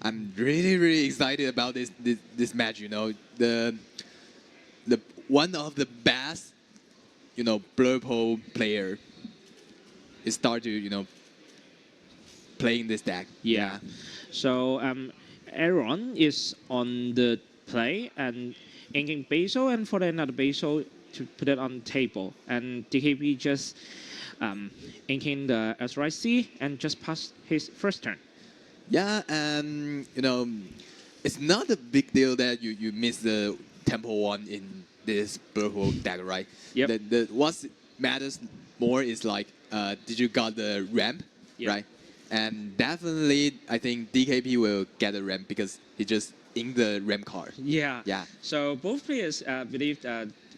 I'm really excited about this match. You know, the one of the best, Blurple player is start to playing this deck. Yeah. So Aaron is on the play and inking Basil and for another Basil to put it on the table. And DKP just inking the SRIC and just pass his first turn. Yeah, and it's not a big deal that you miss the tempo one in this purple deck, right? Yep. What matters more is like, did you got the ramp, Yep. right? And definitely, I think DKP will get a ramp because he just inked the ramp card. Yeah. Yeah. So both players believe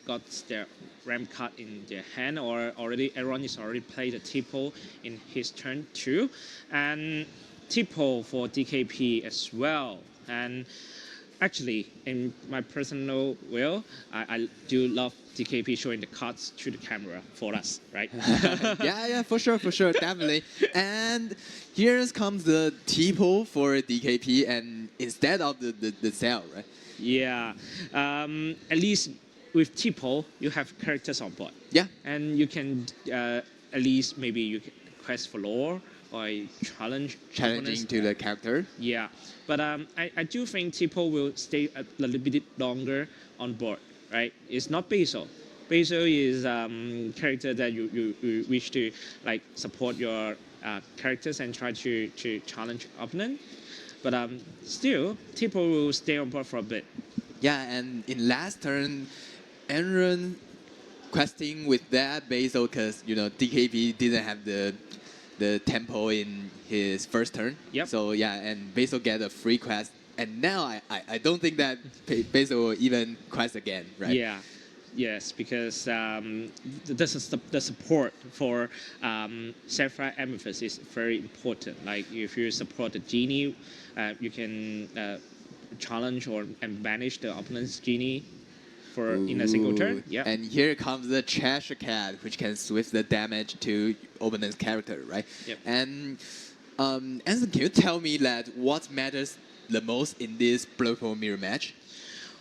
got their ramp card in their hand, or already Aaron is already played the Tipo in his turn too, and Tipo for DKP as well. And actually, in my personal will, I do love DKP showing the cards to the camera for us, right? Yeah, for sure, definitely. And here comes the Tipo for DKP, and instead of the cell, right? Yeah, at least with Tipo, you have characters on board. Yeah. And you can at least maybe you can quest for lore or challenging opponents. To the character. Yeah, but I do think Tipo will stay a little bit longer on board, right? It's not Basil. Basil is character that you wish to like support your characters and try to challenge opponent. But still, Tipo will stay on board for a bit. Yeah, and in last turn, Aaron questing with that Basil because DKP didn't have the tempo in his first turn. Yep. So yeah, and Basil get a free quest, and now I don't think that Basil will even quest again, right? Yeah. Yes, because the support for Sapphire Amethyst is very important. Like if you support the genie, you can challenge and banish the opponent's genie in a single turn. Yeah. And here comes the Cheshire Cat, which can switch the damage to opponent's character, right? Yep. And Anson, can you tell me that what matters the most in this Blurple mirror match?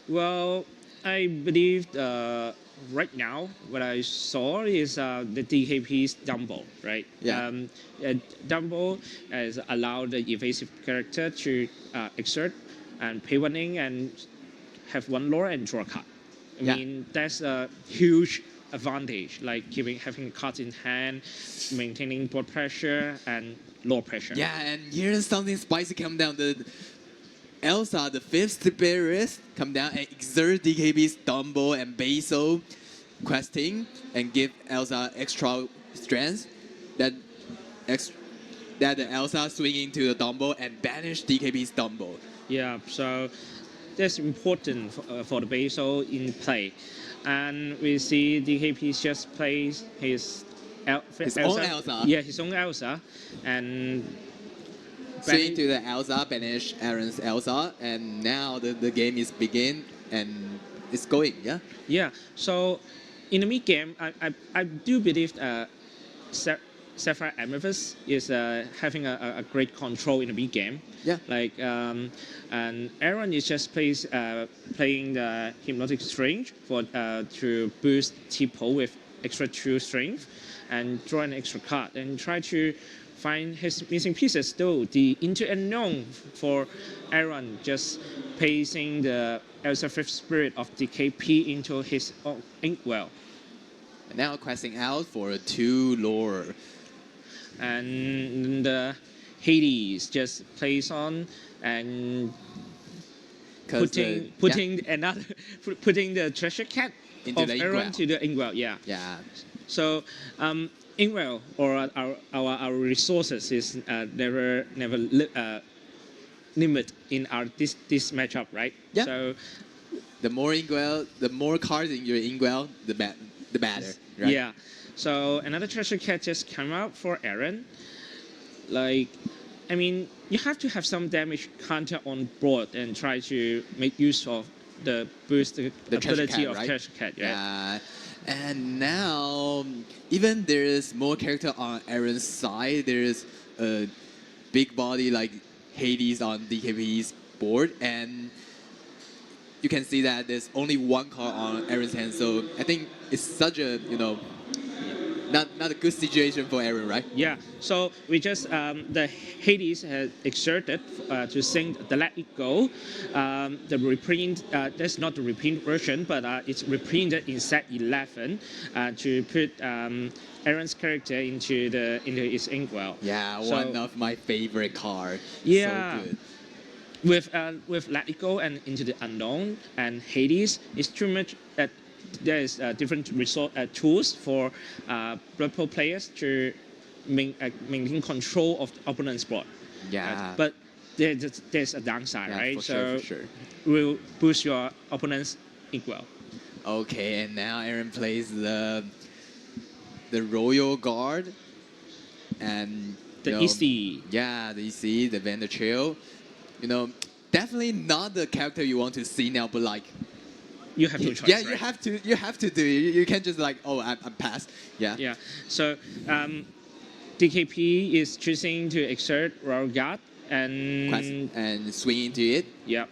Well, I believe right now what I saw is the DKP's Dumbo, right? Yeah. Dumbo has allowed the evasive character to exert and pay one ink and have one lore and draw a card. I mean, that's a huge advantage, like having cards in hand, maintaining board pressure and lore pressure. Yeah, and here's something spicy come down. The Elsa, the fifth spirit, come down and exert DKB's Dumbo and Basil questing and give Elsa extra strength. That the Elsa swing into the Dumbo and banish DKB's Dumbo. Yeah, so that's important for the Basil in play. And we see DKP just plays his Elsa. Own Elsa. Yeah, his own Elsa. And swing to the Elsa, banish Aaron's Elsa, and now the game is begin and it's going, yeah? Yeah, so in the mid game, I do believe Sapphire Amethyst is having a great control in the mid game. Yeah. Like, and Aaron is just playing the Hypnotic Strength to boost Tipo with extra 2 strength and draw an extra card and try to find his missing pieces. Though the Into Unknown for Aaron just placing the Elsa Fifth Spirit of DKP into his own Inkwell. And now questing out for 2 lore. And Hades just plays on and putting the treasure cat into of the Aaron Inkwell. to the Inkwell. Yeah. Yeah. So Inkwell or our resources is never limit in this matchup, right? Yeah. So the more cards in your Inkwell, the better. Right? Yeah. So another treasure cat just came out for Aaron. Like, I mean, you have to have some damage counter on board and try to make use of the boost the ability of right? treasure cat. Yeah. And now, even there is more character on Aaron's side. There is a big body like Hades on DKP's board, and you can see that there's only one card on Aaron's hand. So I think it's such a not a good situation for Aaron, right? Yeah, so we just the Hades has exerted to sing the Let It Go. The reprint that's not the reprint version, but it's reprinted in set 11 to put Aaron's character into his inkwell. Yeah, So- one of my favorite cards. Yeah. So good. With Let It Go and Into the Unknown and Hades, it's too much. There is different tools for Blood Bowl players to maintain control of the opponent's board. Yeah. But there's a downside, Yeah, right? for So sure, for sure. will boost your opponent's inkwell. Okay, and now Aaron plays the Royal Guard and The EC. Yeah, the EC, the Vendor Trail. Definitely not the character you want to see now, but like You have no choice. yeah, right? you have to do it. You can't just like, oh, I'm past. Yeah. Yeah. So DKP is choosing to exert Royal Guard and And swing into it, yeah.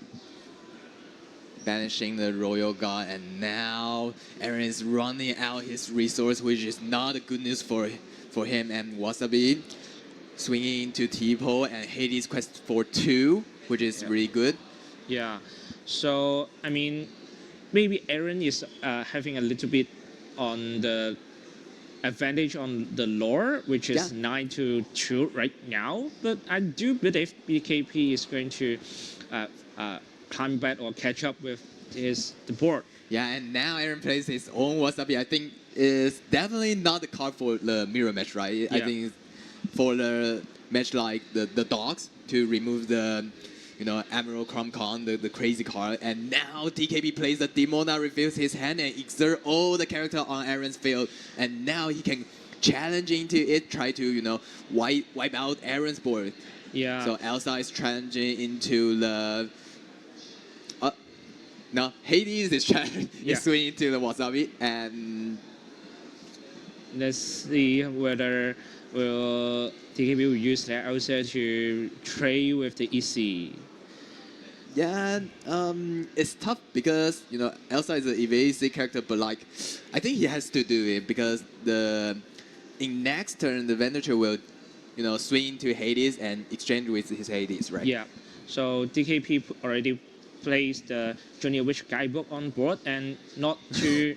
banishing the Royal Guard, and now Aaron is running out his resource, which is not a good news for him. And Wasabi swinging into Tipo and Hades quest for 2, which is really good. Yeah. So, I mean, maybe Aaron is having a little bit on the advantage on the lore, which is Yeah. 9-2 right now. But I do believe BKP is going to climb back or catch up with the board. Yeah, and now Aaron plays his own Wasabi. I think is definitely not the card for the mirror match, right? I Yeah. think it's for the match like the dogs to remove the Admiral Cromcon, the crazy card. And now DKB plays the Demona, reveals his hand and exert all the character on Aaron's field. And now he can challenge into it, try to wipe out Aaron's board. Yeah. So Elsa is challenging into the. No, Hades is trying Yeah. is swinging into the Wasabi, and Let's see whether DKB will use that also to trade with the EC. yeah, it's tough because Elsa is an evasive character, but like I think he has to do it because in next turn the Venator will swing into Hades and exchange with his Hades, right? Yeah. So DKP already placed the Junior Witch guidebook on board and not to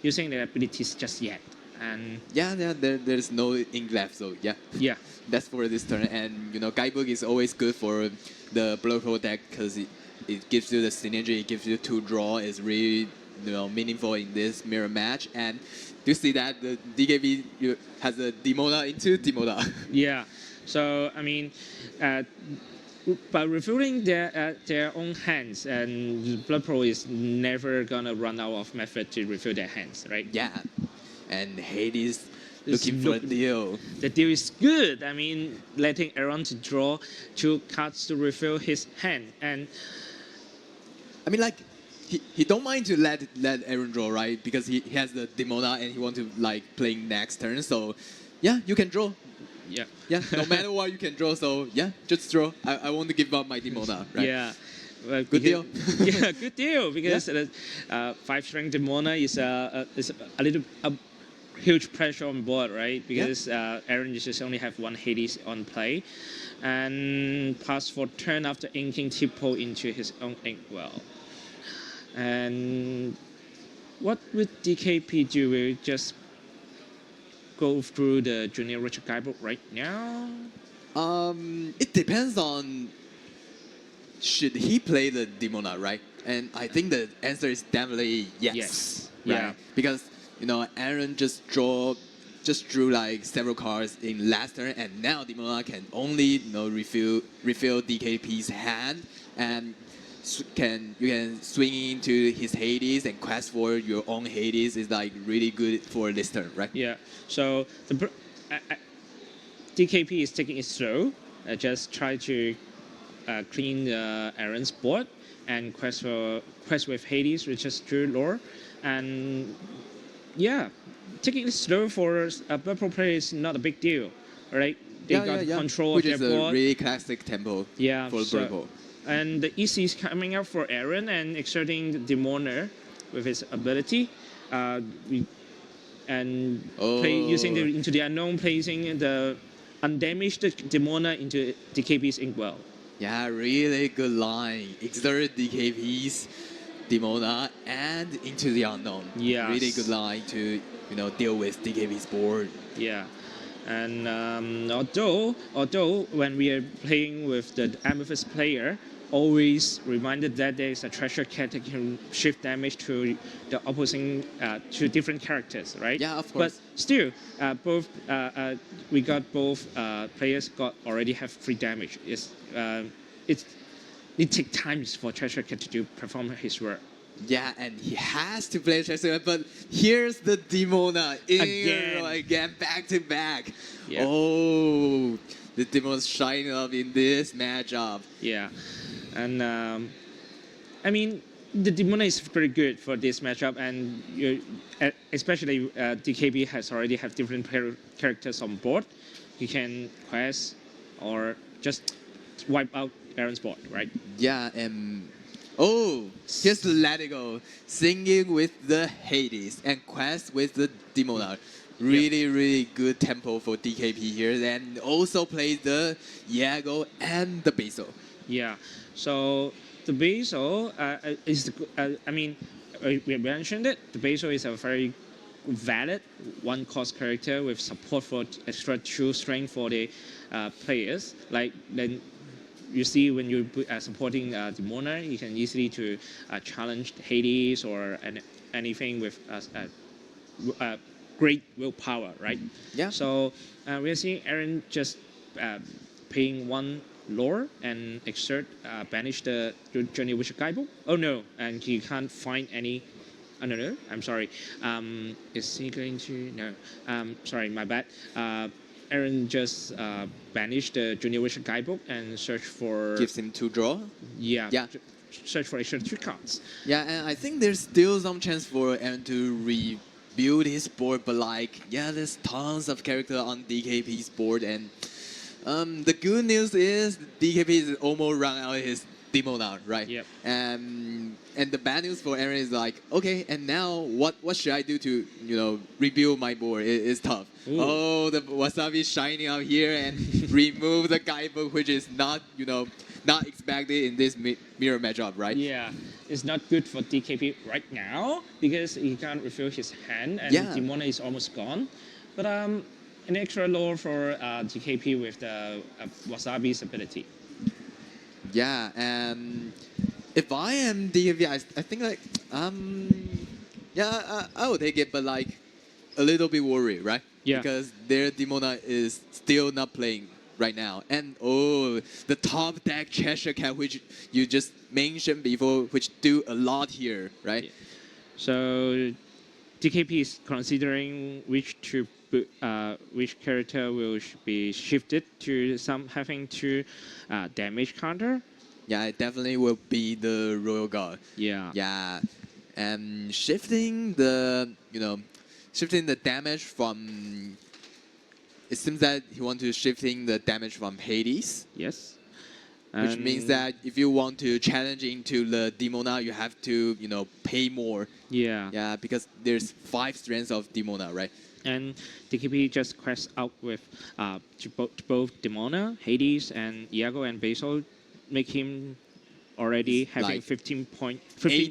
using the abilities just yet. And Yeah, there's no ink left, so yeah. yeah, That's for this turn, and guidebook is always good for the Blood Bowl deck because it gives you the synergy, it gives you 2 draw. It's really meaningful in this mirror match. And you see that the DKB has a Demona into Demona. yeah. So I mean, by revealing their own hands, and Blood Pro is never gonna run out of method to reveal their hands, right? Yeah, and Hades It's looking for a deal. The deal is good. I mean, letting Aaron to draw 2 cards to reveal his hand, and I mean, like he don't mind to let Aaron draw, right? Because he has the Demona and he want to like playing next turn. So yeah, you can draw. yeah, Yeah, no matter what you can draw. So yeah, just draw. I want to give up my Demona, right? yeah. Well, Good deal. Yeah, good deal because 5-string Demona is a little huge pressure on board, right? Because Aaron just only have 1 Hades on play, and pass for turn after inking Tipo into his own inkwell. And what would DKP do? Will just go through the Junior Richard guidebook right now? It depends on should he play the Demona, right? And I think the answer is definitely yes. Yes. Right? Yeah. Because Aaron just drew like several cards in last turn, and now Demona can only refill DKP's hand, and you can swing into his Hades and quest for your own Hades is like really good for this turn, right? Yeah. So DKP is taking it slow. Just try to clean Aaron's board and quest with Hades, which is true lore, and yeah, taking it slow for a purple player is not a big deal, right? they got control Which of is their a board. really classic tempo for So, purple. and the EC is coming up for Aaron and exerting the Demoner with his ability. And using the into the unknown, placing the undamaged Demoner into DKP's Inkwell. Yeah, really good line. Exert DKP's Demona and into the unknown. Yes. Really good line to deal with DKP's board. Yeah. And although when we are playing with the Amethyst player, always reminded that there is a treasure cat that can shift damage to the opposing to different characters, right? Yeah, of course. But still, we got both players already have free damage. It takes time for treasure cat to perform his work. Yeah, and he has to play Treasure, but here's the Demona again, back to back. Yeah. Oh, the Demona's shining up in this matchup. Yeah, and I mean the Demona is very good for this matchup, and especially DKB has already have different characters on board. You can quest or just wipe out Aaron's board, right? Yeah, and here's the Let It Go, singing with the Hades and quest with the Demona. Really good tempo for DKP here, and also plays the Iago and the Basil. Yeah, so the Basil is, we mentioned it, the Basil is a very valid one-cost character with support for extra 2 strength for the players. Like then you see when you're supporting Demona, you can easily to challenge Hades or anything with great willpower, right? Yeah. So we are seeing Aaron just paying 1 lore and banish the Journey Witcher Guidebook. Oh no, and he can't find any. Oh no, I'm sorry. Is he going to? No. Sorry, my bad. Aaron just banished the Junior Witcher Guidebook and search for. Gives him 2 draw. Yeah. Search for extra 2 cards. Yeah, and I think there's still some chance for Aaron to rebuild his board, but there's tons of character on DKP's board, and the good news is DKP is almost run out of his Demona, right? Yep. And the bad news for Aaron is okay, and now what should I do to rebuild my board? It's tough. Ooh. Oh, the Wasabi shining out here and remove the guidebook, which is not not expected in this mirror matchup, right? Yeah, it's not good for DKP right now because he can't refill his hand and Demona is almost gone. But an extra lore for DKP with the Wasabi's ability. Yeah, and if I am DKP, I think I would take it, but a little bit worried, right? Yeah. Because their Demona is still not playing right now, and the top deck Cheshire Cat, which you just mentioned before, which do a lot here, right? Yeah. So DKP is considering which character will be shifted to having to damage counter. Yeah, it definitely will be the Royal Guard. Yeah. Yeah, and shifting the damage from. It seems that he wants to shifting the damage from Hades. Yes. Which means that if you want to challenge into the Demona, you have to pay more. Yeah. Yeah, because there's 5 strengths of Demona, right? And DKP just quests out with to both Demona, Hades, and Iago and Basil, make him already having 15 8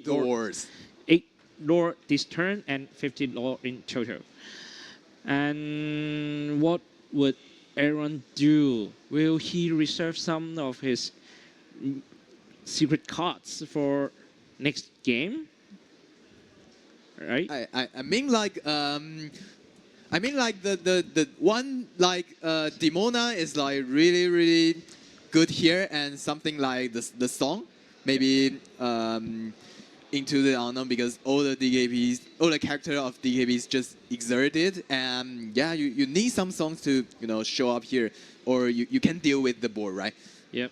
lores. 8 lore this turn and 15 lore in total. And what would Aaron do? Will he reserve some of his secret cards for next game? Right? I mean the one Demona is really good here, and something like the song maybe into the unknown, because all the character of DKPs just exerted, and you need some songs to show up here, or you can deal with the board, right? Yep.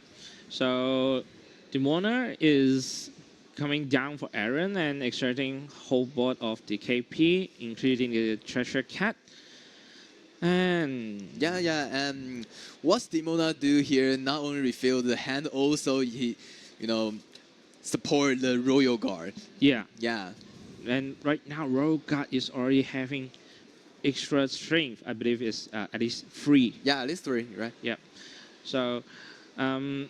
So Demona is coming down for Aaron and exerting whole board of DKP, including the treasure cat. And Yeah. And what's Demona do here? Not only refill the hand, also he, you know, support the Royal Guard. yeah, Yeah. and right now Royal Guard is already having extra strength. I believe is at least 3. Yeah, at least 3, right? Yeah. So, um,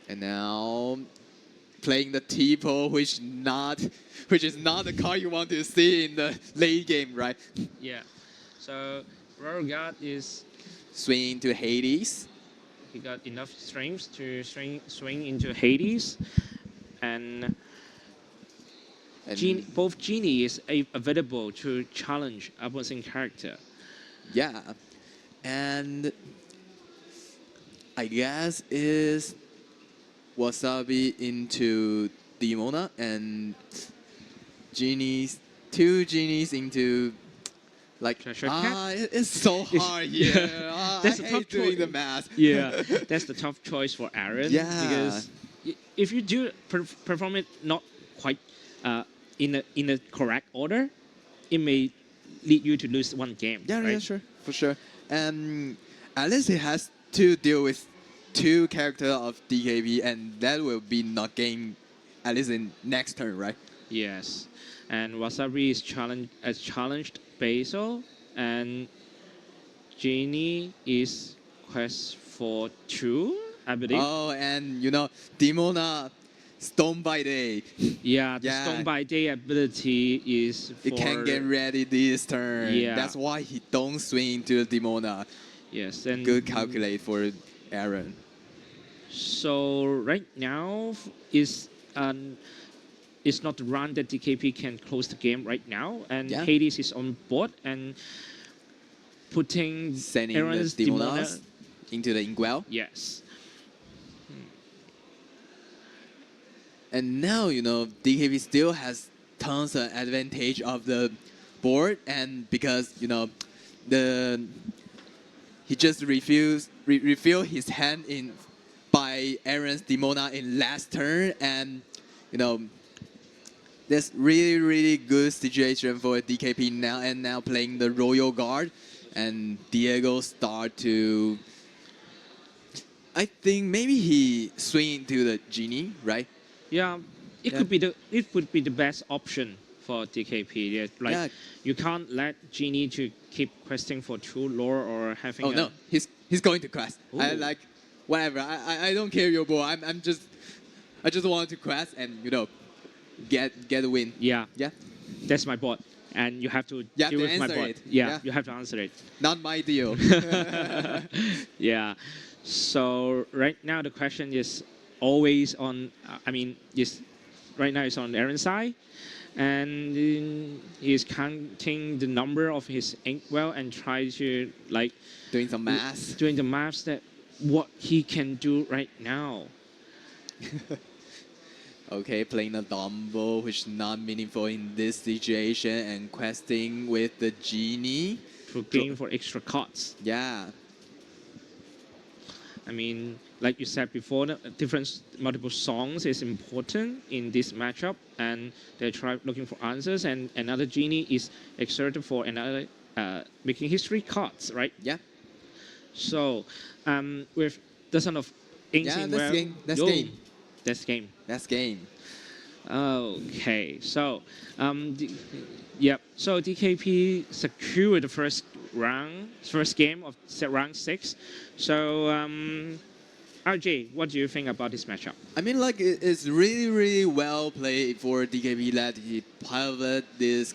And now playing the Tipo, which is not the card you want to see in the late game, right? yeah. So Royal Guard is Swing to Hades. he got enough strength to swing into Hades, and And both Genie is available to challenge opposing character. yeah. And I guess is Wasabi into Demona and genies, 2 genies into like Treasure Cat? it's so hard here. That's I a hate tough doing choice. the math. Yeah, that's the tough choice for Aaron. Yeah. Because if you do perform it not quite in a correct order, it may lead you to lose one game. Yeah, right? yeah, sure, for sure. At least he has to deal with 2 characters of DKB, and that will be not game at least in next turn, right? Yes, and Wasabi is challenged Basil, and Genie is quest for 2, I believe. Oh, and Demona Stone by Day. Yeah, the Yeah. Stone by Day ability is for... It can get ready this turn. Yeah. That's why he don't swing to Demona. Yes, and Good calculate for Aaron. so right now is not the run that DKP can close the game right now, and Yeah. Hades is on board and putting Sending Aaron's the Demona. Demonas into the Inkwell. Yes. And now, DKB still has tons of advantage of the board, and because, he just refill his hand in by Aaron's Demona in last turn, and, that's really, really good situation for DKP now, and now playing the Royal Guard, and Diego start to, I think maybe he swing into the Genie, right? Yeah, it Yeah. could be the best option for DKP. Yeah, like Yeah. you can't let Genie to keep questing for 2 lore or having. Oh no, he's going to quest. I Ooh. like whatever. I don't care your boy. I just want to quest and get a win. Yeah, Yeah, that's my board, and you have to You have deal to with my answer board. it. Yeah, Yeah. you have to answer it. not my deal. Yeah. So right now the question is always on. Is right now it's on Aaron's side, and he's counting the number of his inkwell and try to like Doing some math. doing the maths that what he can do right now. Okay, playing a Dumbo, which is not meaningful in this situation, and questing with the Genie. To gain for extra cards. Yeah. I mean, like you said before, the multiple songs is important in this matchup, and they try looking for answers. And another Genie is exerted for another making history cards, right? Yeah. So, with dozen of inks Yeah, in that's well, game. That's yo, game. That's game. That's game. Okay, so so DKP secured the first game of round 6. So RJ, what do you think about this matchup? I mean, like, it's really, really well played for DKB that he piloted this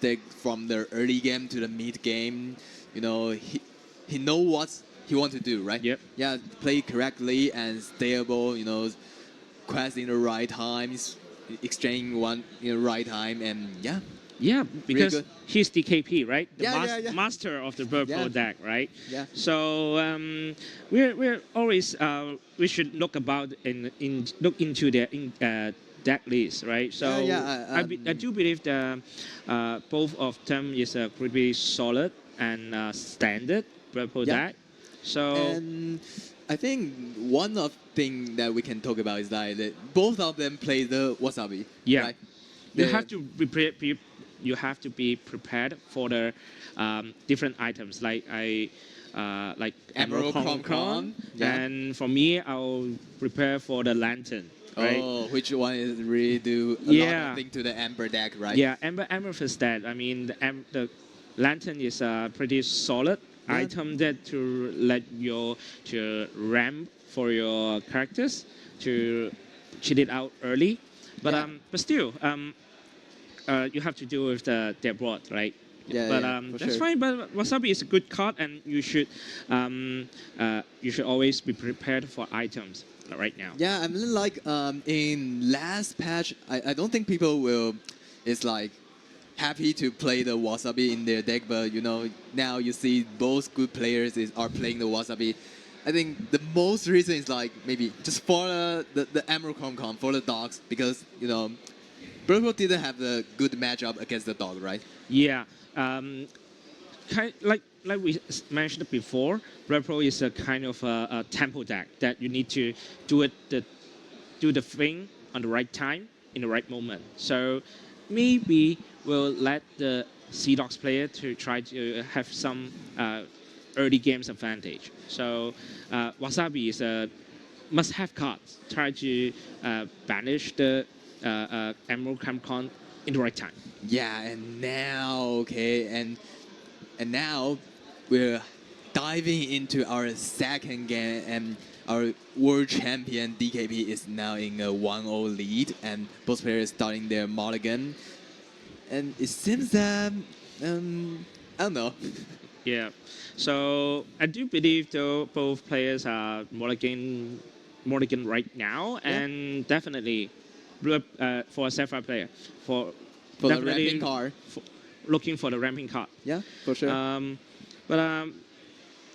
deck from the early game to the mid game. He know what he want to do, right? Yep. Yeah, play correctly and stable, quest in the right times, exchange one in the right time, and yeah. Yeah, because good. he's DKP, right? The Yeah. master of the purple Yeah. deck, right? Yeah. So we're always we should look into their deck list, right? So Yeah, I do believe that both of them is a pretty solid and standard purple Yeah. deck. So And I think one of thing that we can talk about is that both of them play the Wasabi. yeah, Right? you The- have to you have to be prepared for the different items like Emerald Crown, yeah. and for me, I'll prepare for the lantern. Right? Oh, which one is really do a lot Yeah. of thing to the Amber deck, right? Yeah, Amethyst that. I mean, the lantern is a pretty solid Yeah. item that to let your to ramp for your characters to cheat it out early, Yeah. but still you have to deal with their board, right? Yeah, But yeah, for that's sure. fine. But Wasabi is a good card, and you should always be prepared for items right now. Yeah, I mean, like in last patch, I don't think people will is like happy to play the Wasabi in their deck, but you know now you see both good players are playing the Wasabi. I think the most reason is like maybe just for the Emerald Crown for the dogs because you know Purple didn't have the good matchup against the dog, right? Yeah, like we mentioned before, Red Pro is a kind of a tempo deck that you need to do the thing on the right time in the right moment. So maybe we'll let the Sea Dogs player to try to have some early games advantage. So Wasabi is a must-have card. Try to banish the Emerald Camcon in the right time. Yeah, and now okay, and now we're diving into our second game, and our world champion DKP is now in a 1-0 lead, and both players starting their mulligan, and it seems that I don't know. Yeah. So I do believe though both players are mulligan right now, Yeah. and definitely for a Sapphire player for For the definitely ramping card. looking for the ramping card. Yeah, for sure. But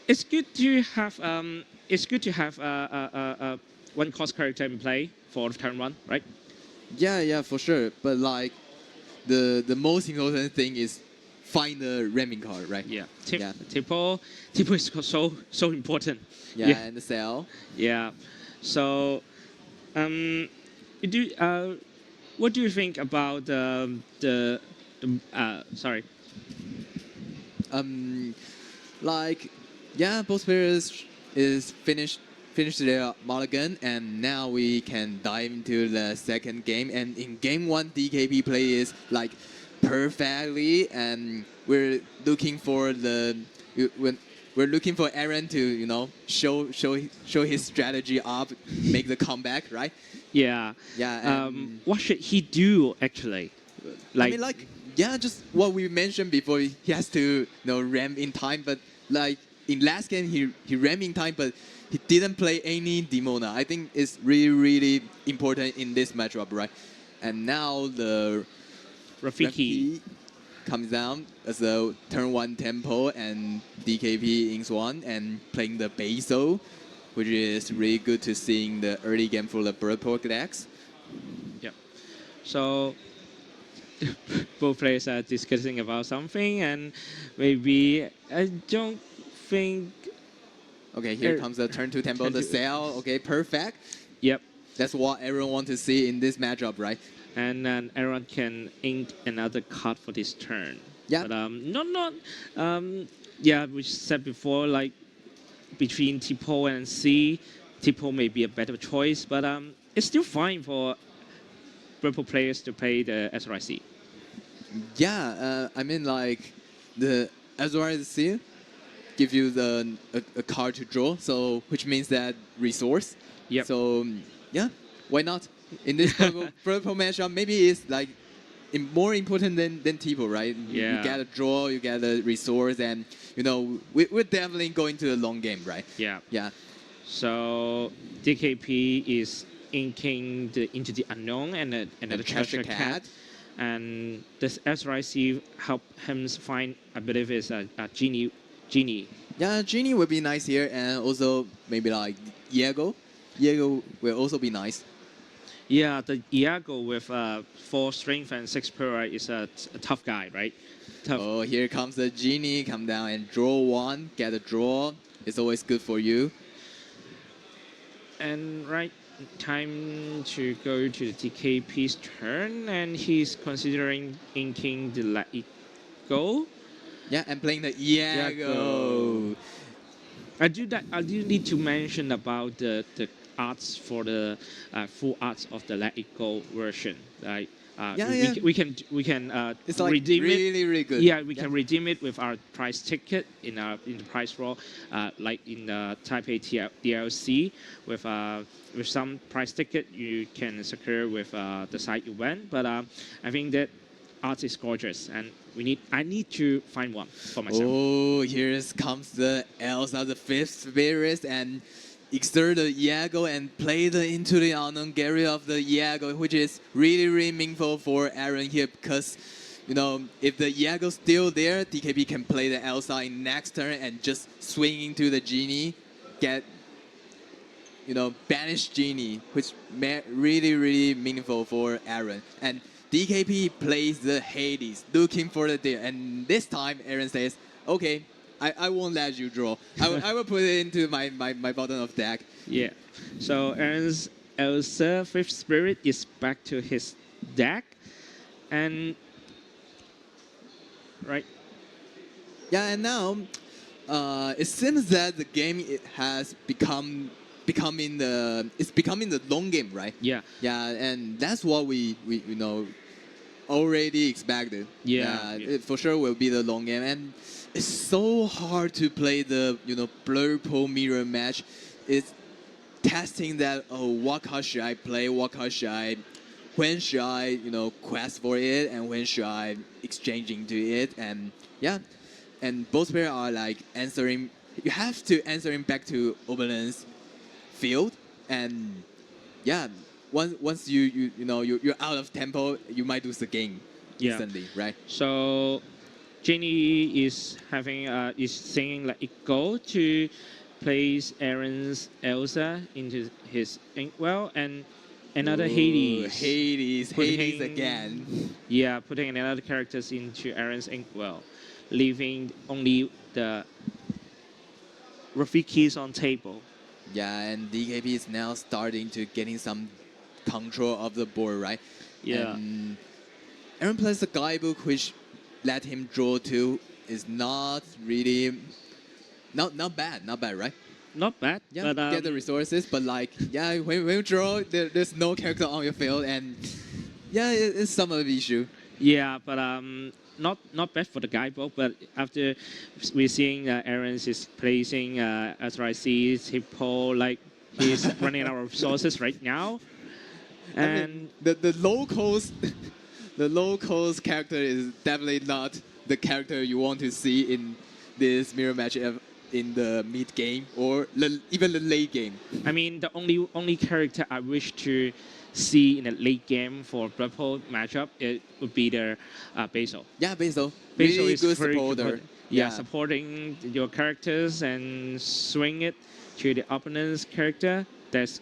it's good to have one cost character in play for turn one, right? Yeah, for sure. But like the most important thing is find the ramming card, right? Yeah. Yeah. Tipo is so important. Yeah, and the cell. Yeah. So, you do. What do you think about sorry. Like, yeah, both players is finished their mulligan, and now we can dive into the second game. And in game one, DKP play is like perfectly, and we're looking for we're looking for Aaron to show his strategy up, make the comeback, right? Yeah. Yeah. What should he do actually? I mean, like, yeah, just what we mentioned before. He has to, ram in time, but like in last game, he ram in time, but he didn't play any Demona. I think it's really important in this matchup, right? And now the Rafiki comes down as a turn one tempo, and DKP in Swan and playing the Basil, which is really good to seeing the early game for the Bird Pork decks. Yeah. So both players are discussing about something, and maybe I don't think. Okay, here comes the turn two tempo, the cell. Okay, perfect. Yep. That's what everyone wants to see in this matchup, right? And then Aaron can ink another card for this turn. Yeah. But yeah, we said before, like between Tipo and C, Tipo may be a better choice, but it's still fine for purple players to play the SRIC. Yeah, I mean, like the SRIC give you a card to draw, so which means that resource. Yep. So yeah, why not? In this purple matchup, maybe it's like more important than Tipo, right? Yeah. You get a draw, you get a resource, and we're definitely going to the long game, right? Yeah. Yeah. So DKP is inking into the unknown and the treasure cat. And this SRIC help him find, I believe, is a genie. Yeah, Genie would be nice here, and also maybe like Diego. Diego will also be nice. Yeah, the Iago with 4 strength and 6 power is a tough guy, right? Tough. Oh, here comes the Genie. Come down and draw one. Get a draw. It's always good for you. And right time to go to the DKP's turn, and he's considering inking the Let It Go. Yeah, and playing the Iago. I do need to mention about the arts for the full arts of the Let It Go version. Like Yeah, yeah. we can It's like redeem really, it. really good. Yeah, we can redeem it with our prize ticket in the prize roll, like in the Taipei DLC with some prize ticket you can secure with the side event. But I think that art is gorgeous, and I need to find one for myself. Oh, here comes the Elsa, the fifth spirit, and exert the Iago and play the Into the Unknown Gary of the Iago, which is really, really meaningful for Aaron here because, you know, if the Iago's still there, DKP can play the Elsa in next turn and just swing into the Genie, get, you know, banish Genie, which really, really meaningful for Aaron. And DKP plays the Hades, looking for the deal. And this time, Aaron says, okay, I won't let you draw. I will put it into my bottom of deck. Yeah. So Aaron's Elsa Fifth Spirit is back to his deck, and right. Yeah, and now it seems that the game has becoming the long game, right? Yeah. Yeah, and that's what we you know already expected. Yeah. It for sure will be the long game, and it's so hard to play the blur pool mirror match. It's testing that what card should I play, when should I quest for it, and when should I exchange into it, and yeah, and both players are like answering. You have to answering back to Oberlin's field, and yeah, once you're out of tempo, you might lose the game instantly, right? So Jenny is singing Let It Go to place Aaron's Elsa into his inkwell, and another Hades. Hades again. Yeah, putting another characters into Aaron's inkwell, leaving only the Rafiki's on table. Yeah, and DKP is now starting to getting some control of the board, right? Yeah. And Aaron plays the guidebook, which let him draw two. Is not really not bad, right? Not bad. Yeah, but, get the resources, but like yeah, when you draw, there's no character on your field, and yeah, it's some of the issue. Yeah, but not bad for the guidebook. But after we're seeing Aaron's is placing Athrices, Hippo, like he's running out of resources right now. And I mean, the locals, the locals character is definitely not the character you want to see in this mirror match in the mid game or even the late game. I mean, the only character I wish to see in a late game for Blood Pool matchup, it would be the Basil. Yeah, Basil. Basil Really is good very supporter. good. Yeah, supporting your characters and swing it to the opponent's character. That's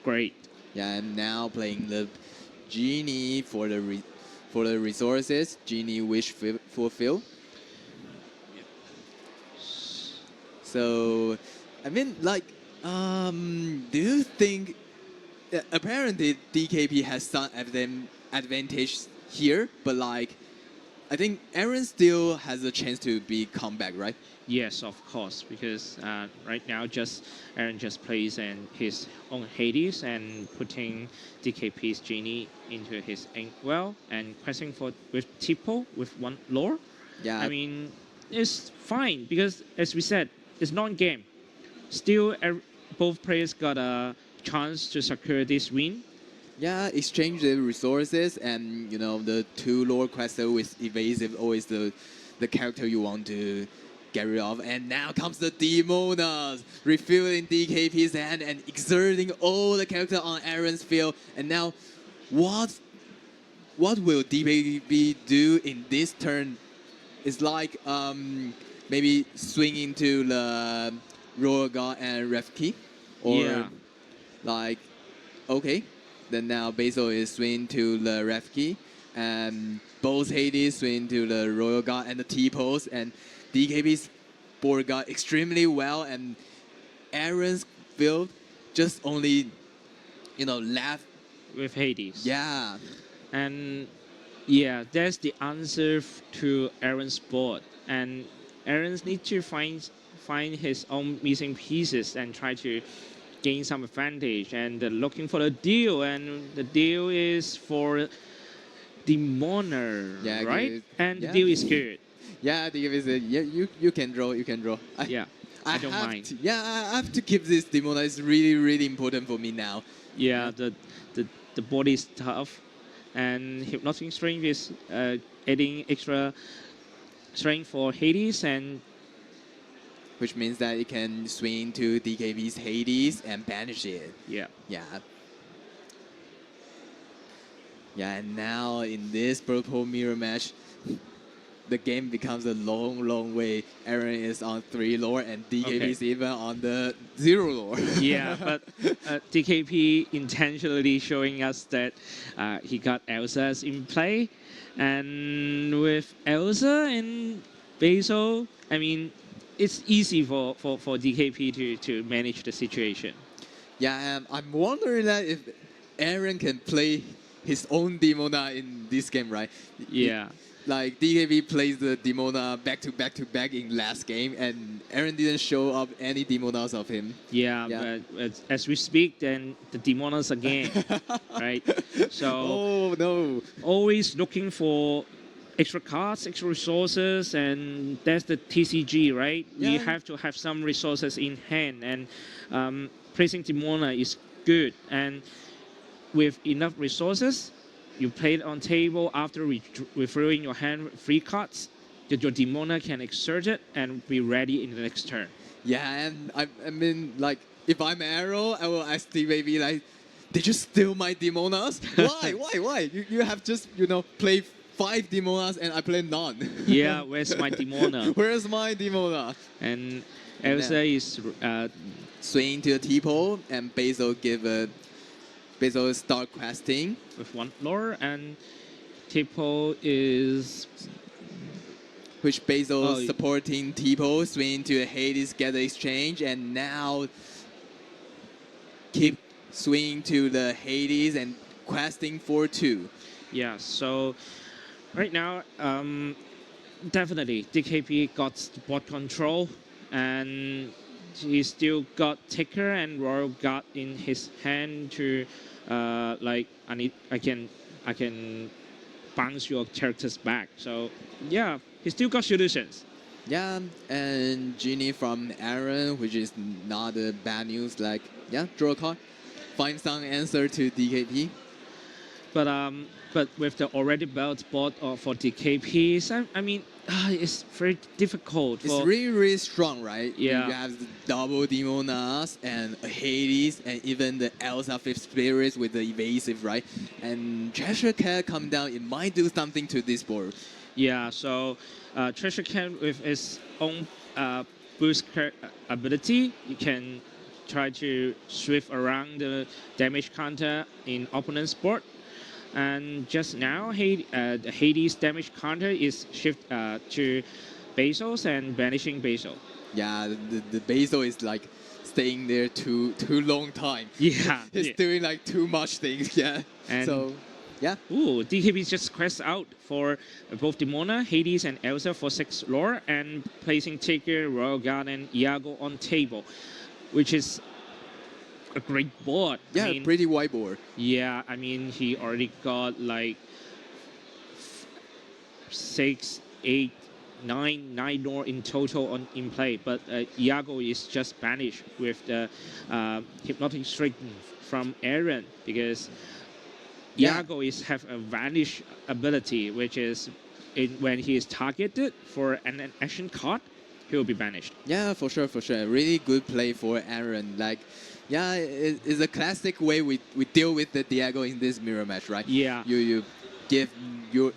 great. Yeah, and now playing the Genie for the resources. Genie wish fulfill. So, I mean, like, do you think? Apparently, DKP has some advantage here, but like, I think Aaron still has a chance to be comeback, right? Yes, of course, because right now Aaron just plays in his own Hades and putting DKP's Genie into his inkwell and questing for with Tipo with one lore. Yeah. I mean, it's fine because as we said, it's non-game. Still, both players got a chance to secure this win. Yeah, exchange the resources, and the two lore quester with evasive always the character you want to get rid of. And now comes the Demonas, refueling DKP's hand and exerting all the character on Aaron's field. And now, what will DKP do in this turn? It's like maybe swing into the Royal Guard and Refki, or like okay. Then now Basil is swinging to the Refki, and both Hades swing to the Royal Guard and the T-pose, and DKP's board got extremely well, and Aaron's field just only laugh. with Hades. Yeah. And yeah, that's the answer to Aaron's board. And Aaron's need to find his own missing pieces and try to gain some advantage. And looking for the deal, and the deal is for Demoner, Yeah, right? good. And the Yeah. deal is good. Yeah, the game is yeah. You can draw. You can draw. Yeah, I don't have mind. To, yeah, I have to keep this Demona. It's really really important for me now. Yeah, the body is tough, and Hypnotic Strength is adding extra strength for Hades, and Which means that it can swing to DKB's Hades and banish it. yeah. Yeah. Yeah, and now in this purple mirror match, the game becomes a long, long way. Aaron is on 3 lore and DKB is even on the 0 lore. Yeah, but DKP intentionally showing us that he got Elsa's in play, and with Elsa and Basil, I mean, it's easy for DKP to manage the situation. Yeah, I'm wondering that if Aaron can play his own Demona in this game, right? Yeah. Like DKB plays the Demona back to back to back in last game, and Aaron didn't show up any Demonas of him. Yeah, Yeah. but as we speak, then the Demonas again, right? So Oh no! always looking for extra cards, extra resources, and that's the TCG, right? We Yeah. have to have some resources in hand, and placing Demona is good. And with enough resources, you play it on table after referring your hand 3 cards, that your Demona can exert it and be ready in the next turn. Yeah, and I mean, like, if I'm Arrow, I will ask DKB like, did you steal my Demonas? Why? You have just play 5 Demonas and I play none. Yeah, where's my Demona? Where's my Demona? And Elsa is Swing to the T-pole and Basil start questing. with 1 lore, and Tipo is Which Basil Oh, supporting T-pole, swing to Hades, get the exchange, and now keep swinging to the Hades and questing for 2. yeah. So right now, definitely DKP got the board control, and he still got Taker and Royal Guard in his hand to like I can bounce your characters back. So yeah, he still got solutions. Yeah, and Genie from Aaron, which is not bad news. Like, yeah, draw a card, find some answer to DKP. But with the already built board for DKPs, I mean, it's very difficult. It's For, really, really strong, right? Yeah. You have the double Demonas and a Hades and even the Elsa 5th Spirits with the evasive, right? And Treasure Cat come down, it might do something to this board. yeah, so Treasure Cat with its own boost ability, you can try to swift around the damage counter in opponent's board. And just now, the Hades damage counter is shift to Basil's and banishing Basil. Yeah, the Basil is like staying there too long time. Yeah. He's doing like too much things, yeah. And- So, yeah. Ooh, DKB just quest out for both Demona, Hades, and Elsa for 6 lore, and placing Taker, Royal Guard, and Iago on table, which is a great board. Yeah, I mean, pretty wide board. yeah, I mean, he already got like 6, 8, 9 lore in total in play, but Iago is just banished with the Hypnotic Strength from Aaron, because Yeah. Iago have a vanish ability, which is when he is targeted for an action card, he will be banished. Yeah, for sure. Really good play for Aaron. Like, yeah, it's a classic way we deal with the Diego in this mirror match, right? Yeah. You give your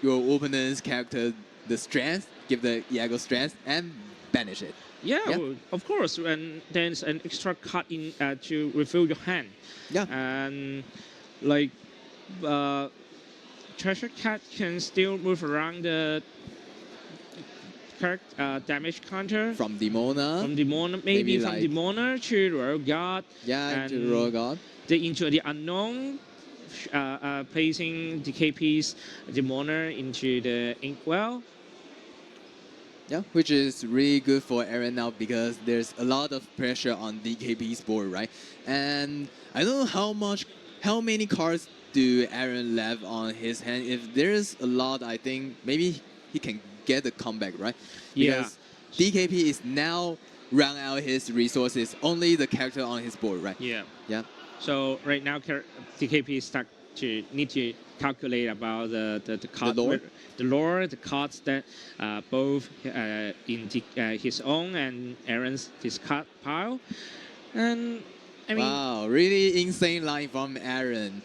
opponent's character the strength, give the Diego strength, and banish it. Yeah, Yeah. well, of course, and there's an extra card in to refill your hand. Yeah. And like Treasure Cat can still move around the damage counter From Demona. from Demona, maybe from like- Demona to Royal Guard. Yeah, and to Royal God. into the unknown, placing DKP's Demona into the Inkwell. Yeah, which is really good for Aaron now because there's a lot of pressure on DKP's board, right? And I don't know how many cards do Aaron left on his hand. If there's a lot, I think maybe he can get a comeback, right? Yeah. Because DKP is now run out his resources, only the character on his board, right? Yeah. Yeah. So right now, DKP is stuck to need to calculate about the card, lore? the lore, the cards that both in his own and Aaron's discard pile. And I mean, Wow, really insane line from Aaron.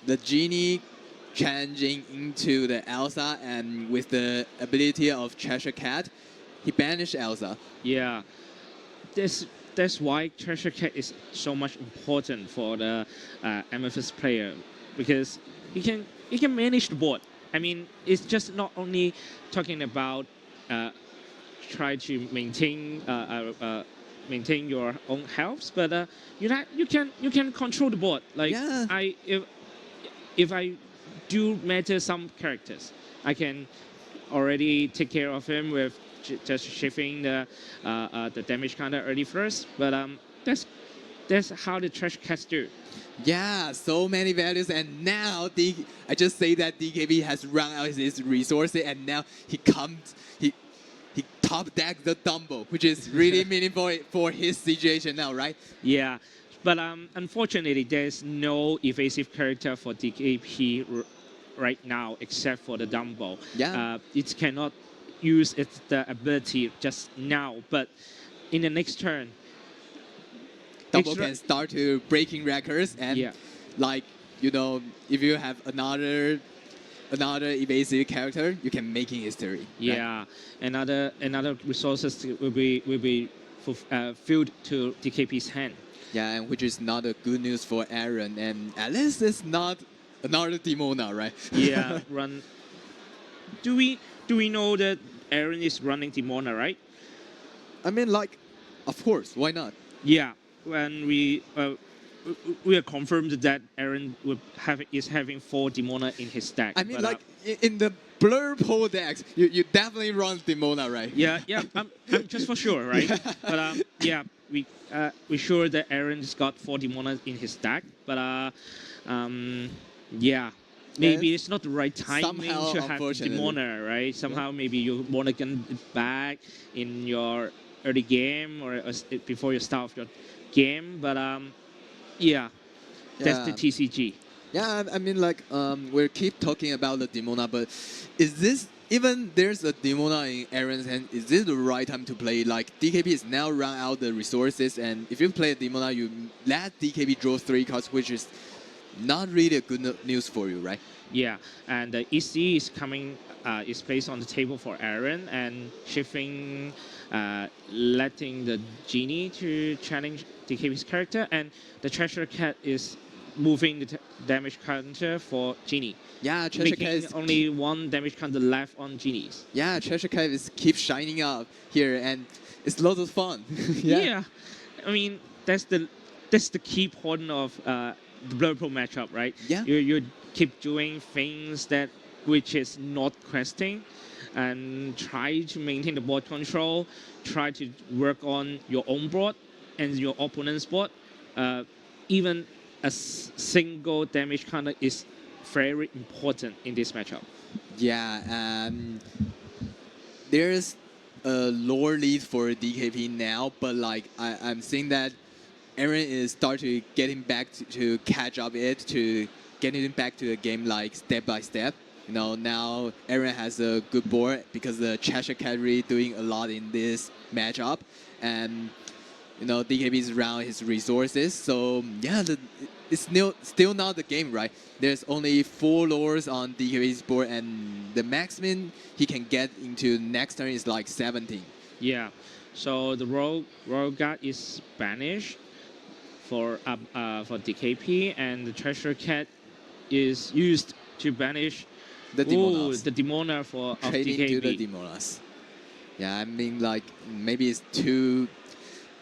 The genie changing into the Elsa, and with the ability of Cheshire Cat, he banished Elsa. yeah, that's why Treasure Cat is so much important for the Amethyst player, because you can manage the board. I mean, it's just not only talking about try to maintain your own health, but you can control the board. Like Yeah. if I do matter some characters, I can already take care of him with just shifting the damage counter early first. But that's how the Trash Cats do. Yeah, so many values, and now I just say that DKB has run out his resources, and now he top deck the Dumbo, which is really meaningful for his situation now, right? Yeah, but unfortunately, there's no evasive character for DKP right now except for the Dumbo. Yeah. It cannot use the ability just now, but in the next turn, Dumbo can start to breaking records, and Yeah. like, if you have another evasive character, you can making history. right? Yeah, another resources will be filled to DKP's hand. Yeah, and which is not a good news for Aaron, and at least it's not another Demona, right? Yeah, run. Do we know that Aaron is running Demona, right? I mean, like, of course, why not? Yeah, when we are confirmed that Aaron is having 4 Demona in his stack. I mean, but, like, in the blur pole decks, you definitely run Demona, right? yeah, I'm just for sure, right? But yeah, we sure that Aaron's got 4 Demona in his stack, but yeah. Maybe Yes. it's not the right timing Somehow, to have unfortunately. Demona, right? Somehow maybe you want to get it back in your early game or before you start off your game, but yeah, that's the Yeah. TCG. Yeah, I mean, like, we keep talking about the Demona, but is this, even there's a Demona in Aaron's hand, is this the right time to play? Like, DKP is now run out the resources, and if you play a Demona, you let DKP draw 3 cards, which is not really a good news for you, right? Yeah, and the EC is coming, is placed on the table for Aaron, and shifting, letting the genie to challenge DKP's character, and the Treasure Cat is moving the damage counter for genie. Yeah, Cheshire Making Cat is only 1 damage counter left on genies. Yeah, Cheshire Cat is keep shining up here, and it's lots of fun. Yeah, I mean that's the key point of the Blur Pro matchup, right? Yeah. You keep doing things which is not questing, and try to maintain the board control. Try to work on your own board and your opponent's board. Even a single damage counter is very important in this matchup. Yeah, there's a lore lead for DKP now, but like I'm seeing that Aaron is starting getting back to catch up to getting back to the game like step by step. Now Aaron has a good board because the Cheshire Cat really doing a lot in this matchup, and DKP is around his resources. So yeah, it's still not the game, right? There's only 4 lores on DKP's board, and the maximum he can get into next turn is like 17. Yeah, so the Royal Guard is banished for DKP, and the Treasure Cat is used to banish The Demonas. the Demona of Trading to the DKP. Demonas. Yeah, I mean, like maybe it's too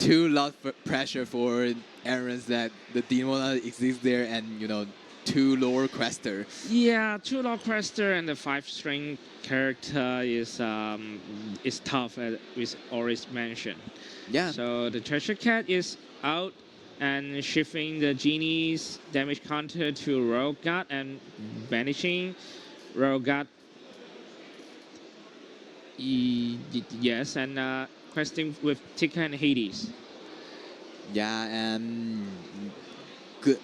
lot of pressure for Aaron's that the Demona exists there, and two lower quester. Yeah, two Lord Crester and the 5 string character is tough, as we always mentioned. Yeah, So the treasure cat is out and shifting the genie's damage counter to Royal Guard and banishing Royal Guard. Yes, and questing with Tika and Hades. yeah, and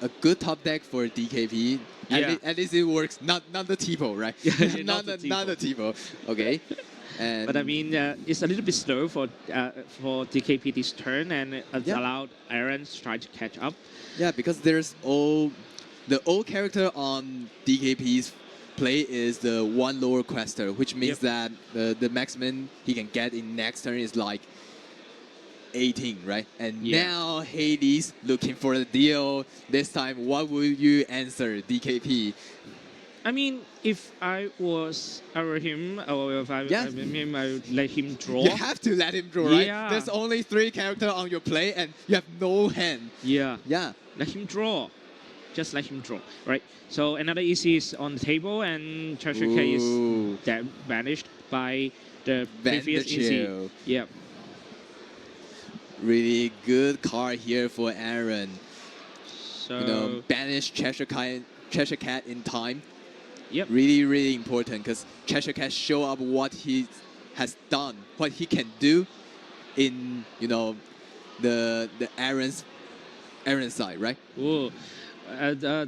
a good top deck for DKP. Yeah. At least it works. Not the Tipo, right? Yeah, not the Tipo. Okay. And But I mean, it's a little bit slow for DKP this turn, and it's Yeah. allowed Aaron to try to catch up. yeah, because the old character on DKP's play is the one lower quester, which means that the maximum he can get in next turn is like 18, right? And Yeah. now Hades looking for the deal. This time, what will you answer, DKP? I mean, if I were him, or if I Yeah. were him, I would let him draw. You have to let him draw, right? Yeah. There's only 3 characters on your play, and you have no hand. Yeah, Yeah. let him draw. Just let him draw, right? So another EC is on the table, and Treasure K is Ooh. banished by the Ban previous the EC. chill. Yeah. Really good card here for Aaron. So Banish Cheshire Cat in time. yep. Really, really important because Cheshire Cat show up what he has done, what he can do in the Aaron's side, right? Ooh.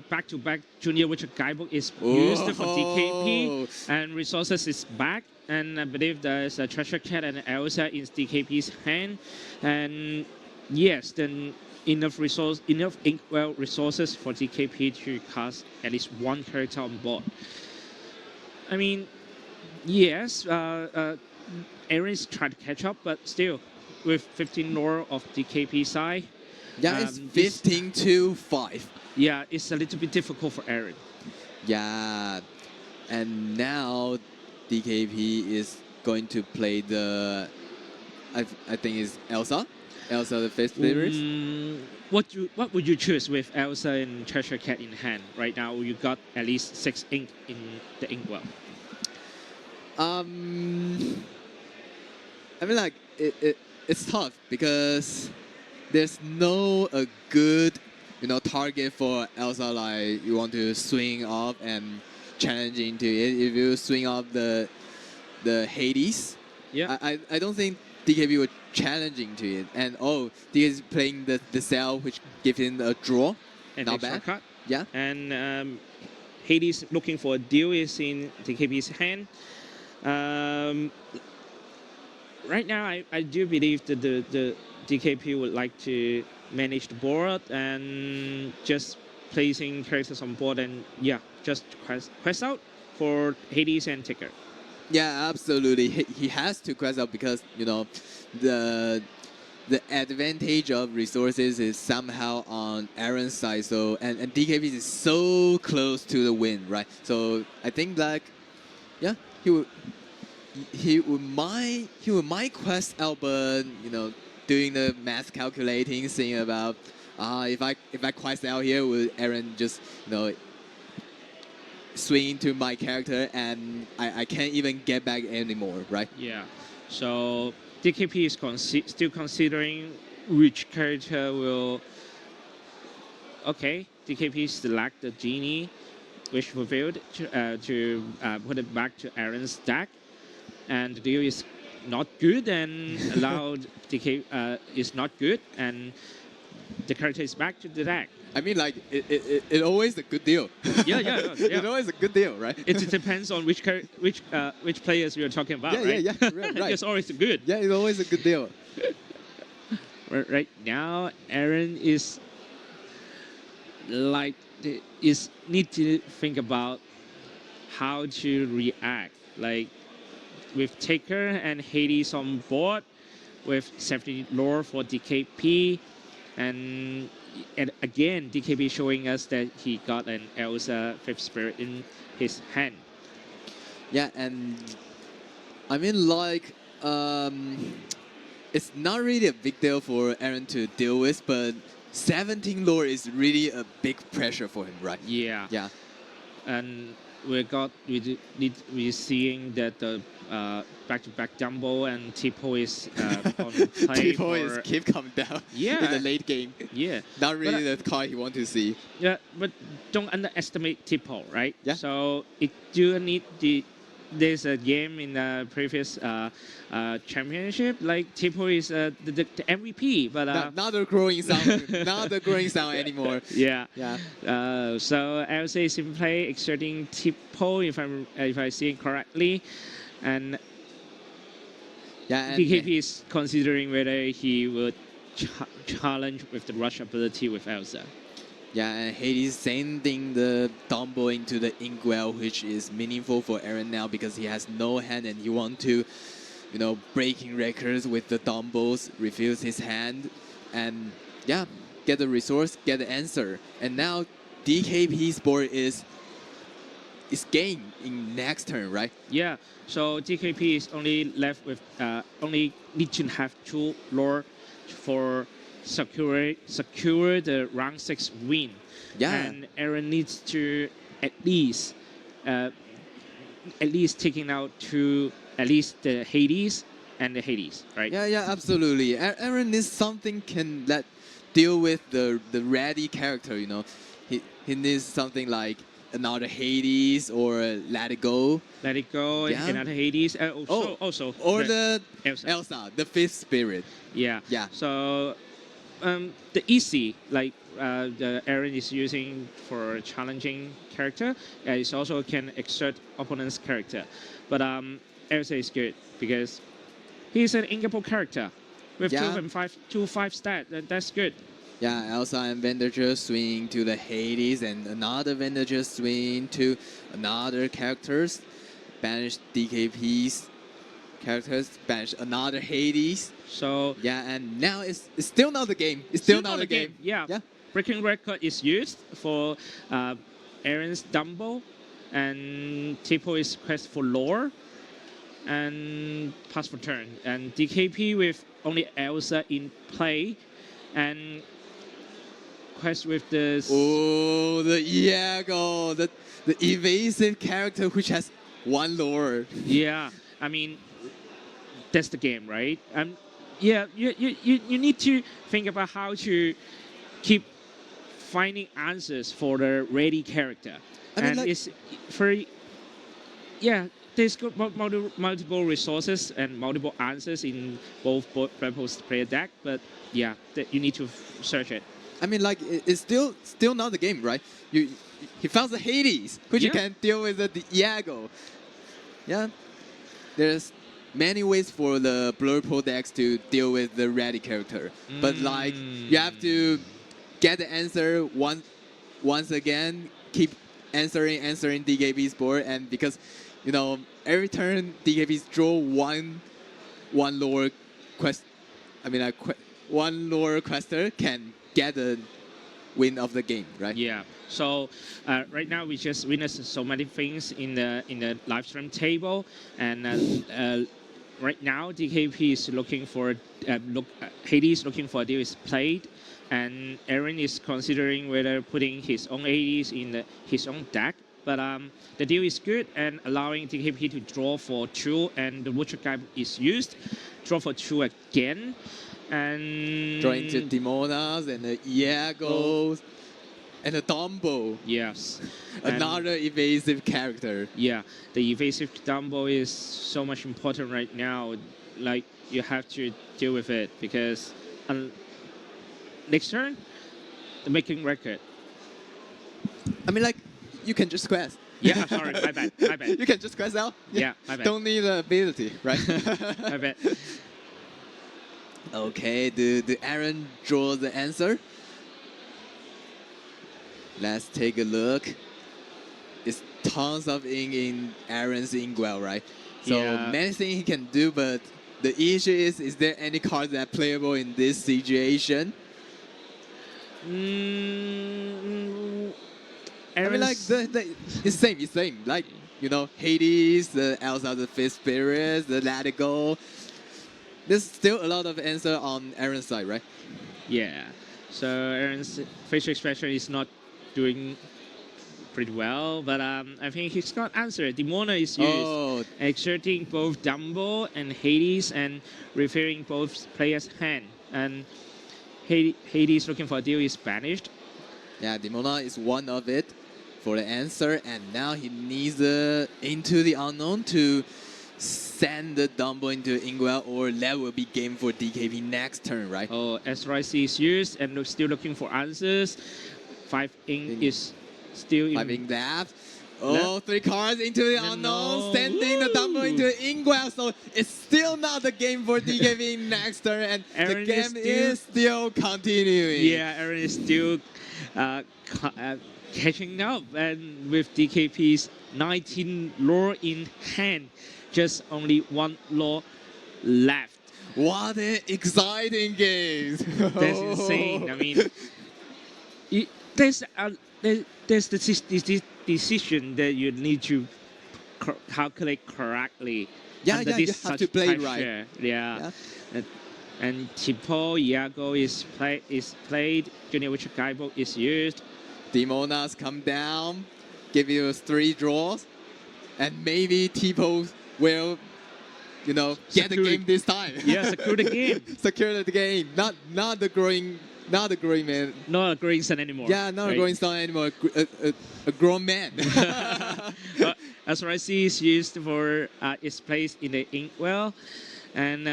Back-to-back Junior Witcher Guidebook is used for DKP, and resources is back. And I believe there's a Treasure Cat and Elsa in DKP's hand. And yes, then enough inkwell resources for DKP to cast at least one character on board. I mean, yes, Aaron is trying to catch up, but still, with 15 lore of DKP side, Yeah, it's this- 15-5. yeah, it's a little bit difficult for Aaron. Yeah, and now DKP is going to play the, I think it's Elsa the fifth favorite. What would you choose with Elsa and Treasure Cat in hand? Right now, you got at least 6 ink in the inkwell. I mean, like it's tough because there's no a good target for Elsa. Like you want to swing up and challenge into it. If you swing up the Hades, Yeah. I don't think DKB were challenging to it. And DKB is playing the cell, which gives him a draw. And Not extra bad. card. Yeah. And Hades looking for a deal is in DKB's hand. Right now, I do believe that the DKP would like to manage the board and just placing characters on board and just quest out for Hades and Ticker. Yeah, absolutely. He has to quest out because the advantage of resources is somehow on Aaron's side. So and DKB is so close to the win, right? So I think he would might quest out, but doing the math calculating, seeing about if I quest out here, will Aaron just swing into my character and I can't even get back anymore, right? Yeah. So DKP is still considering which character will. Okay, DKP select the genie, which revealed to put it back to Aaron's deck, and the deal is not good and allowed DK is not good, and the character is back to the deck. I mean, like it always a good deal. Yeah. It's always a good deal, right? It depends on which players we are talking about, right? Yeah, right. It's always good. Yeah, it's always a good deal. Right now, Aaron is need to think about how to react. Like with Taker and Hades on board, with 70 lore for DKP, and again DKP showing us that he got an Elsa Fifth Spirit in his hand. Yeah, and I mean, like it's not really a big deal for Aaron to deal with, but 17 lore is really a big pressure for him, right? Yeah. Yeah. And we're seeing that the back-to-back Dumbo and Tipo is on play People is for keep coming down Yeah. in the late game. yeah. Not But, really the card he want to see. Yeah, but don't underestimate Tipo, right? Yeah. So it do need there's a game in the previous championship like Tipo is the MVP, but Not the growing sound, not the growing sound anymore. yeah. Yeah. So I would say simply exerting Tipo if I see it correctly, and Yeah. And DKP is considering whether he would challenge with the rush ability with Elsa. Yeah, and Hades sending the Dumbo into the Inkwell, which is meaningful for Aaron now because he has no hand and he want to, breaking records with the Dumbos, refuse his hand, and yeah, get the resource, get the answer. And now DKP's board is gained in next turn, right? Yeah, so DKP is only left with only need to have 2 lore for secure the round 6 win. Yeah. And Aaron needs to at least taking out at least the Hades and the Hades, right? Yeah, absolutely. Aaron needs something can deal with the ready character, He needs something like another Hades or Let It Go. Let It Go, Yeah. another Hades. Also, Or the Elsa. the fifth spirit. Yeah. Yeah. So the easy like the Aaron is using for challenging character is also can exert opponent's character, but Elsa is good because he's an inkable character with Yeah. 2 5 stat. That's good. Yeah, Elsa and Vendager swing to the Hades, and another Vendager swing to another characters. Banish DKP's characters, banish another Hades. So Yeah, and now it's still not the game. It's still not the game. Yeah. Yeah. Breaking record is used for Aaron's Dumbo, and Tipo is quest for lore, and pass for turn. And DKP with only Elsa in play, and quest with the Oh, the Iago, the evasive character which has 1 lore. Yeah, I mean that's the game, right? Yeah, you need to think about how to keep finding answers for the ready character. I mean, And like- it's very, yeah, there's got multiple resources and multiple answers in both Rebels player deck, but yeah, you need to search it. I mean, like it's still not the game, right? He found the Hades, which you Yeah. can deal with the Iago. Yeah, there's many ways for the Blur Pro decks to deal with the ready character, but like you have to get the answer once again, keep answering DKB's board, and because every turn DKB's draw one lore quest. I mean, one lore quester can get the win of the game, right? Yeah. So right now we just witnessed so many things in the live stream table, and right now DKP is looking for Hades looking for a deal is played, and Aaron is considering whether putting his own Hades in his own deck. But the deal is good and allowing DKP to draw for 2, and the Butcher Guide is used. Draw for 2 again, and Draw into Demonas and the Iagos and the Dumbo. Yes. Another evasive character. Yeah, the evasive Dumbo is so much important right now. Like, you have to deal with it because next turn, the making record. I mean, like, you can just quest. Yeah, sorry, my bad. You can just quest out. Yeah, my bad. Don't need the ability, right? My bad. Okay, do Aaron draw the answer? Let's take a look. It's tons of ink in Aaron's inkwell, right? So Yeah. many things he can do, but the issue is there any card that playable in this situation? I mean, like, it's same. Like, Hades, the Elsa, the Fifth Spirit, the Let It Go. there's still a lot of answer on Aaron's side, right? Yeah. So Aaron's facial expression is not doing pretty well, but I think he's got answer. Demona is used, Oh, exerting both Dumbo and Hades and referring both players' hand. And Hades looking for a deal is banished. yeah, Demona is one of it for the answer, and now he needs into the unknown to send the Dumbo into Ingwell, or that will be game for DKP next turn, right? Oh, SRIC is used and still looking for answers. 5 ink is still in. Having that. Oh, 3 cards into the unknown, No. sending the Dumbo into Ingwell, so it's still not the game for DKP next turn, and Aaron the game is still continuing. Yeah, Aaron is still catching up, and with DKP's 19 lore in hand, just only 1 lore left. What an exciting game! That's insane. I mean, there's the decision that you need to calculate correctly. Yeah, under yeah, you this have such to play type right. share. Yeah. Yeah. And Tipo Iago is played. Junior Witcher Guidebook is used. Demonas come down, give you 3 draws, and maybe Tipo will, get the game this time. Yeah, secure the game. Secure the game. Not the growing man. Not a growing son anymore. Yeah, not right? a growing son anymore. A grown man. As what I see is used for its place in the inkwell, and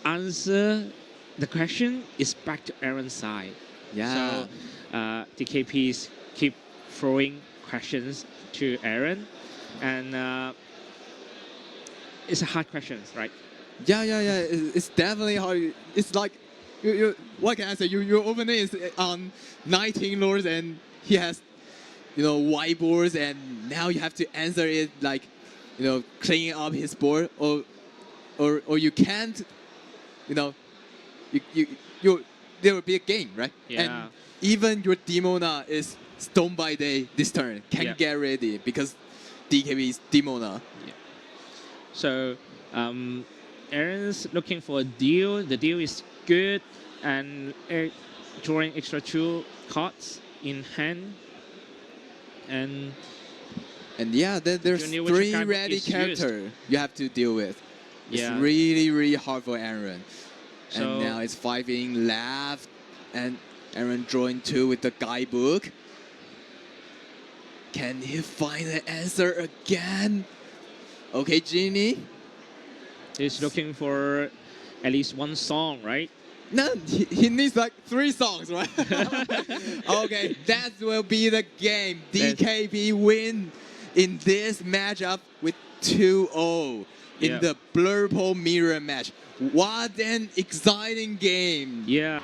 answer the question is back to Aaron's side. Yeah. So DKPs keep throwing questions to Aaron, and it's a hard questions, right? Yeah. It's definitely hard. It's like, what can I say? Your opening is on 19 lords, and he has, whiteboards, and now you have to answer it like, cleaning up his board, or you can't, there will be a game, right? Yeah. And even your Demona is Stone by Day this turn. Can't get ready because DKB is Demona. Yeah. So Aaron's looking for a deal. The deal is good, and drawing extra 2 cards in hand. And yeah, there's Junior Witcher 3 Guidebook ready is characters you have to deal with. It's Yeah. really, really hard for Aaron. So- And now it's 5 in left, and Aaron drawing 2 with the guidebook. Can he find the answer again? Okay, Genie. he's looking for at least 1 song, right? No, he needs like 3 songs, right? Okay, that will be the game. DKP win in this matchup with 2-0 in the Blurple Mirror match. What an exciting game. Yeah.